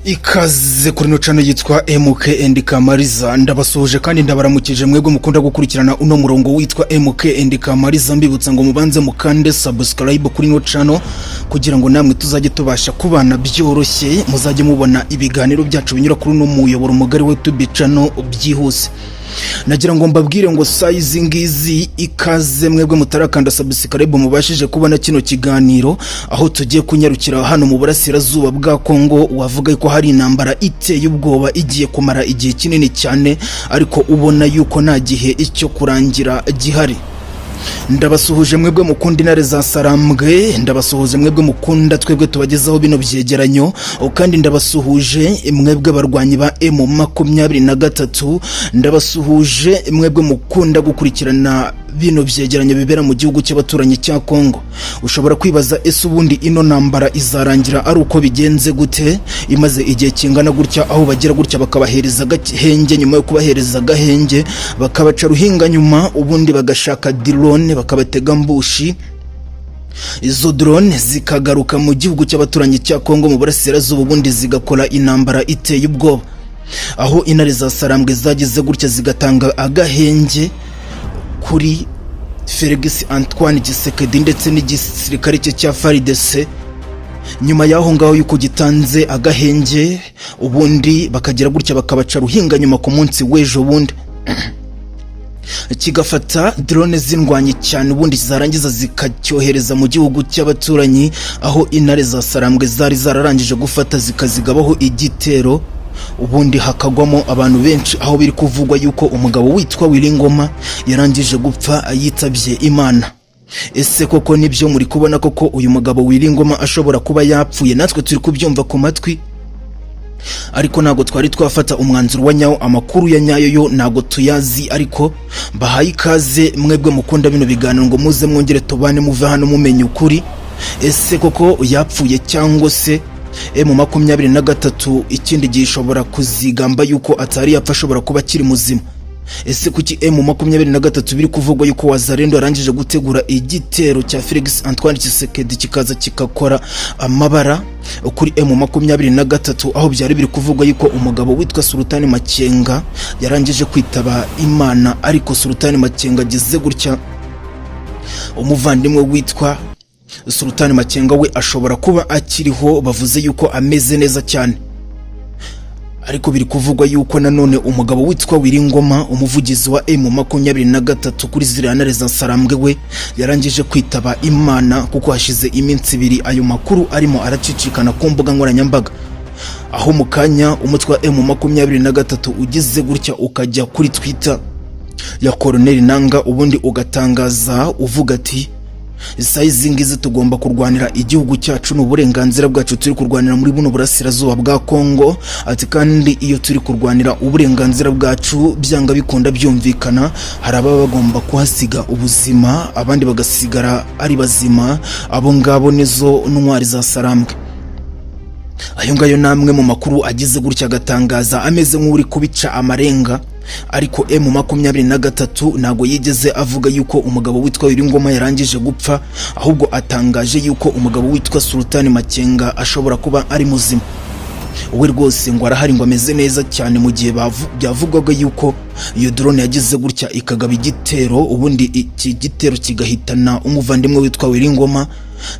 Ikaze kuri no channel yitwa MK and Kamariza, ndabasuhuje kandi ndabaramukije mwebwe mukunda gukurikirana uno murongo witwa MK and Kamariza. Mbibutsa ngo mubanze mukande subscribe kuri no channel kugira ngo namwe tuzajye tubasha kubana byoroshye, muzajye mubona ibiganiro byacu binyura kuri no muyoboro mugari we YouTube channel byihuse. Nagira ngo mbabwire ngo size ngizi ikaze mwebwe mutarakanda subscribe mubashije kubona kino kiganiro, aho tugiye kunyarukira hano mu burasirazuba bwa Kongo. Wavuga ko hari intambara iteye ubwoba igiye kumara igihe kinini cyane, ariko ubona yuko nta gihe icyo kurangira gihari. Ndabasuhuje mwebwe mukunda intare za Sarambwe, ndabasuhuje mwebwe mukunda twebwe tubagezaho bino byegeranyo, kandi ndabasuhuje mwebwe barwanyi ba M23, ndabasuhuje mwebwe mukunda gukurikirana bino byegeranyo bibera mu gihugu cy'abaturanyi cya Kongo. Ushobora kwibaza ese ubundi ino ntambara izarangira ari uko bigenze gute, imaze igihe kingana gutya, aho bagira gutya bakabahereza gahenge, nyuma yo kubahereza gahenge bakabaca ruhinga, nyuma ubundi bagashaka drone bakabatega mbushi. Izo drone zikagaruka mu gihugu cy'abaturanyi cya Kongo mu burasirazuba, ubundi zigakora intambara iteye ubwoba, aho intare za Sarambwe zagize gutya zigatanga agahenge kuri Felix Antoine Tshisekedi ndetse n'igisirikare cye cya FARDC. Nyuma yaho ngaho yuko gitanze agahenge, ubundi bakagira gutya bakabaca ruhinga, nyuma ku munsi w'ejo bundi kigafata drone zindwanye cyane, ubundi zarangiza zikacyohereza mu gihugu cy'abaturanyi, aho intare za Sarambwe zari zararangije gufata zikazigabaho igitero, ubundi hakagwamo abantu benshi, aho biri kuvugwa yuko umugabo witwa Wiringoma yarangije gupfa yitabye Imana. Ese koko nibyo muri kubona koko uyu mugabo Wiringoma ashobora kuba yapfuye? Natwe turi kubyumva ku matwi, ariko nago twari twafata umwanzuro wa nyawo. Amakuru ya nyayo yo nago tuyazi, ariko bahaye ikaze mwebwe mukunda bino biganiro ngo muze mwongere tubane muve hano mumenye ukuri. Ese koko yapfuye cyangwa se M23 ikindi gishobora kuzigamba yuko atari yapfa, ashobora kuba kiri muzima? Ese kuki M23 biri kuvugwa yuko Wazalendo arangije gutegura igitero cya Felix Antoine Tshisekedi kikaza kikakora amabara kuri M23, aho byari biri kuvugwa yuko umugabo witwa Sultani Makenga yarangije kwitaba Imana, ariko Sultani Makenga ageze gutya umuvandimwe witwa Sultani Makenga we ashobora kuba akiriho, bavuze yuko ameze neza cyane. Ariko biri kuvugwa yuko nanone umugabo witwa Wiringoma, umuvugizi wa M23 kuri ziriya ntare za Sarambwe, we yarangije kwitaba Imana, kuko hashize iminsi 2 ayo makuru arimo aracicikana ku mbuga nkoranyambaga, aho mu kanya umutwe wa M23 ugize gutya ukajya kuri Twitter ya Colonel Nanga, ubundi ugatangaza uvuga ati size ngizi tugomba kurwanira igihugu cyacu n'uburenganzira bwacu, turi kurwanira muri buno burasirazuba bwa Kongo. Ati kandi iyo turi kurwanira uburenganzira bwacu byanga bikunda byumvikana, hari ababa bagomba kuhasiga ubuzima, abandi bagasigara ari bazima. Abo ngabo nizo ntwari za Sarambwe. Ayo ngayo namwe mu makuru agize gutya agatangaza ameze nk'uri kubica amarenga, ariko M23 nago yigeze avuga yuko umugabo witwa Wiringoma yarangije gupfa, ahubwo atangaje yuko umugabo witwa Sultani Makenga ashobora kuba ari muzima. We rwose ngo arahari, ngo ameze neza cyane, mu gihe byavugwaga yuko iyo drone yagize gutya ikagaba igitero, ubundi iki gitero kigahitana umuvandimwe witwa Wiringoma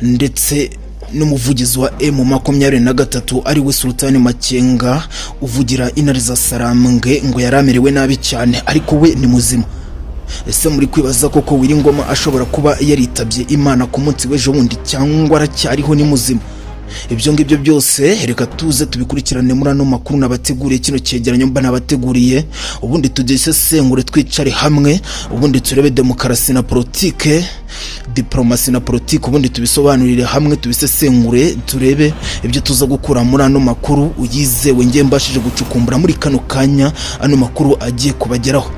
ndetse n'umuvugizi wa M23 ari we Sultani Makenga uvugira intare za Sarambwe, ngo yaramerewe nabi cyane, ariko we ni muzima. Ese muri kwibaza koko Wiringoma ashobora kuba yaritabye Imana ku munsi w'ejo bundi, cyangwa aracyariho ni muzima? Ibyo ngibyo byose reka tuze tubikurikirane muri ano makuru nabateguriye, kino cyegeranyo mba nabateguriye, ubundi tugisesengure twicare hamwe, ubundi turebe demokarasi na politike, diplomasi na politike, ubundi tubisobanurire hamwe, tubisesengure, turebe ibyo tuza gukura muri ano makuru uyizewe ngiye mbashije gucukumbura muri kano kanya ano makuru agiye kubageraho.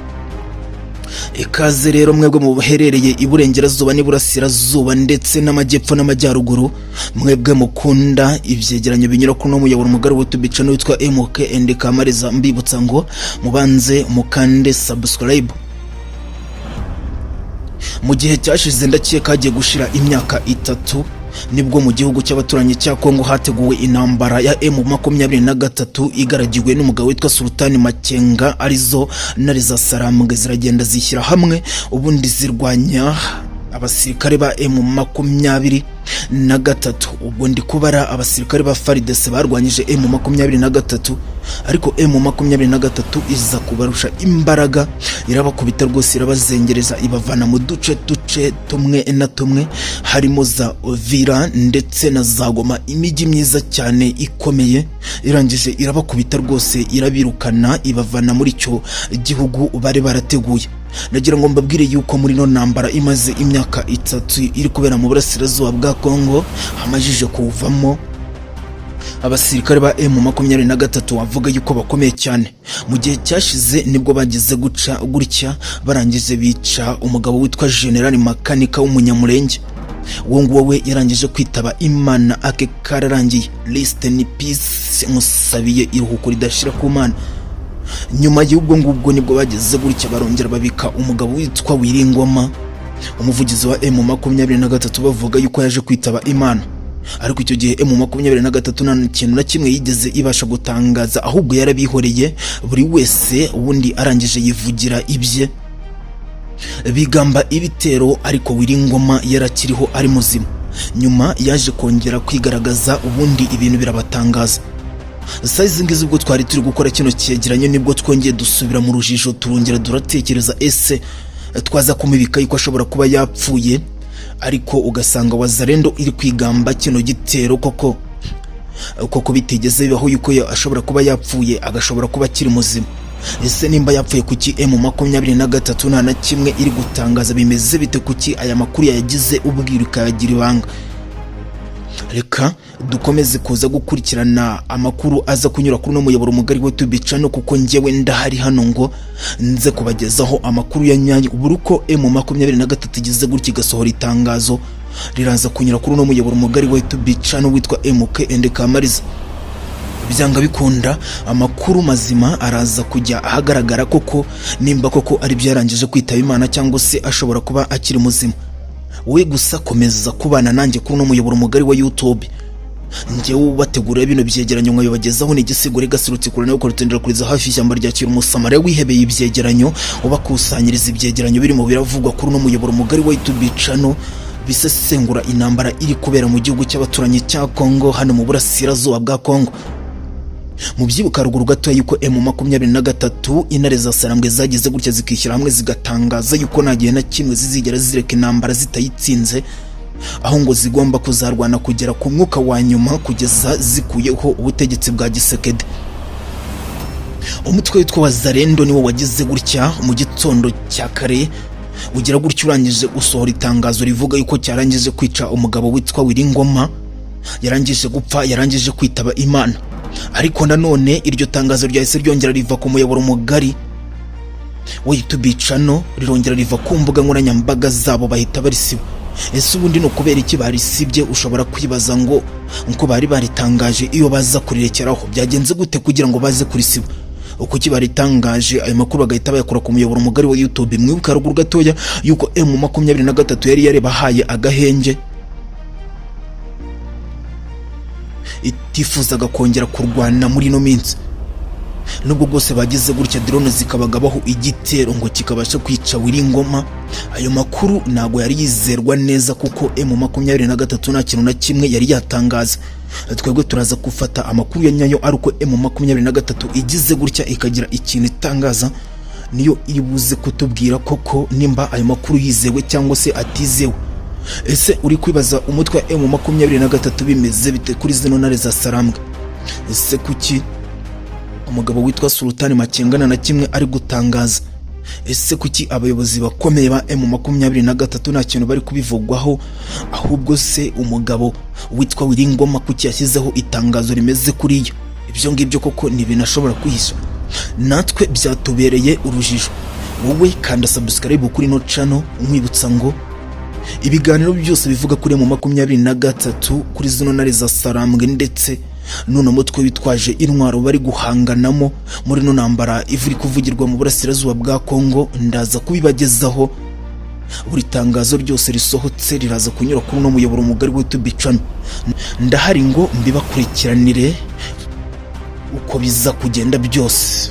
Ikaze rero mwebwe muherereye iburengerazuba n'iburasirazuba ndetse n'amajyepfo n'amajyaruguru, mwebwe mukunda ibyegeranyo binyura kuri no muyoboro mugari wo tubicano witwa MK and Kamariza. Mbibutsa ngo mubanze mukande subscribe. Mu gihe cyashize ndakeka hagiye gushira imyaka 3 nibwo mu gihugu cy'abaturanyi cya Kongo hateguwe intambara ya M23 igaragiwe n'umugabo witwa Sultani Makenga, arizo ntare za Sarambwe ziragenda zishyira hamwe ubundi zirwanya abasirikare ba M23. Ubwo ndi kubara abasirikare ba FARDC barwanyije M23, ariko M23 iza kubarusha imbaraga, irabakubita rwose, irabazengereza, ibavana mu duce tumwe na tumwe harimo za Ovira ndetse na za Goma, imijyi myiza cyane ikomeye. Irangije irabakubita rwose, irabirukana, ibavana muri cyo gihugu bari barateguye. Nagira ngo mbabwire yuko muri no ntambara imaze imyaka 3 iri kubera mu burasirazuba bwa Kongo, hamajije kuvamo abasirikare ba M23 wavuga yuko bakomeye cyane. Mu gihe cyashize nibwo bagize gutya barangije bica umugabo witwa General Makanika w'umunyamurenge. Uwo nguwo we yarangije kwitaba Imana, ake kararangiye. Rest in peace, musabiye iruhuko ridashira ku Mana. Nyuma y'ubwo ngubwo nibwo bageze gutya barongera babika umugabo witwa Wiringoma, umuvugizi wa M23, bavuga yuko yaje kwitaba Imana. Ariko icyo gihe M23 nta kintu na kimwe yigeze ibasha gutangaza, ahubwo yarabihoreye buri wese, ubundi arangije yivugira ibye, bigamba ibitero. Ariko Wiringoma yarakiriho ari muzima. Nyuma yaje kongera kwigaragaza, ubundi ibintu birabatangaza. Saizi ngize ubwo twari turi gukora kino cyegeranyo nibwo twongeye dusubira mu rujijo, turongera duratekereza ese twaza kumubika yuko ashobora kuba yapfuye, ariko ugasanga Wazalendo iri kwigamba kino gitero koko bitigeze bibaho yuko ashobora kuba yapfuye, agashobora kuba akiri muzima. Ese nimba yapfuye kuki M23 nta na kimwe iri gutangaza? Bimeze bite kuki aya makuru yagize ubwiru kayagira ibanga? Reka dukomeze kuza gukurikirana amakuru aza kunyura kuri no muyoboro mugari wa YouTube channel, kuko njyewe ndahari hano ngo nze kubagezaho amakuru ya nyanyi. Uburuko M23 igize gutya igasohora itangazo, riraza kunyura kuri no muyoboro mugari wa YouTube channel witwa MK Kamariza. Byanga bikunda amakuru mazima araza kujya ahagaragara koko, nimba koko ari byarangije kwitaba Imana cyangwa se ashobora kuba akiri muzima. We gusa komeza kubana nanjye kuri no muyoboro mugari wa YouTube. Njyewe ubategura bino byegeranyo nkabibagezaho n'igisigure gasirutse kurana yo korutendera kuriza hafi ishyamba rya Kirumusama wihebeye ibyegeranyo, ubakusanyiriza ibyegeranyo birimo biravugwa kuri no muyoboro mugari wa YouTube channel, bisesengura intambara iri kubera mu gihugu cy'abaturanyi cya Kongo, hano mu burasirazuba bwa Kongo. Mu byibuka ruguru gato yuko M23 intare za Sarambwe zagize gutya zikishyira hamwe zigatangaza yuko nta gihe na kimwe zizigera zireka intambara zitayitsinze, aho ngo zigomba kuzarwana kugera ku mwuka wa nyuma kugeza zikuyeho ubutegetsi bwa Gisekedi. Umutwe witwa Wazalendo niwo wagize gutya mu gitondo cya kare, ugira gutya urangije usohora itangazo rivuga yuko cyarangije kwica umugabo witwa Wiringoma, yarangije gupfa, yarangije kwitaba Imana. Ariko nanone iryo tangazo ryahise ryongera riva ku muyoboro mugari wa YouTube channel, rirongera riva ku mbuga nkoranyambaga zabo, bahita barisiba. Ese ubundi no kubera iki barisibye? Ushobora kwibaza ngo nko bari baritangaje iyo baza kurirekeraho byagenze gute kugira ngo baze kurisiba? Uko kibaritangaje ayo makuru bagahita bayakora ku muyoboro mugari wa YouTube. Mwibuka ruguru gatoya yuko M23 yari yarebahaye agahenge, itifuzaga kongera kurwana muri no minsi. Nubwo bwose bagize gutya drone zikabagabaho igitero ngo kikabasha kwica Wiringoma, ayo makuru nago yari yizerwa neza kuko M23 nta kintu na kimwe yari yatangaza. Twebwe turaza gufata amakuru ya nyayo, aruko M23 igize gutya ikagira ikintu itangaza, niyo iri buze kutubwira koko nimba ayo makuru yizewe cyangwa se atizewe. Ese uri kwibaza umutwe wa M23 bimeze bite kuri zino ntare za Sarambwe? Ese kuki umugabo witwa Sultani Makenga na kimwe ari gutangaza? Ese kuki abayobozi bakomeye ba M23 nta kintu bari kubivugwaho? Ahubwo se umugabo witwa Wiringoma kuki yashyizeho itangazo rimeze kuri yo? Ibyo ngibyo koko ni binashobora kwihisha. Natwe byatubereye urujijo. Wowe kanda subscribe kuri no channel, umwibutsa ngo ibiganiro byose bivuga kuri M23 kuri zino ntare za Sarambwe ndetse none mutwe witwaje intwaro bari guhanganamo muri no ntambara ivuri kuvugirwa mu burasirazuba bwa Kongo, ndaza kubibagezaho buri tangazo ryose risohotse riraza kunyura kuri uno muyoboro mugari wa YouTube channel. Ndahari ngo mbibakurikiranire uko biza kugenda byose.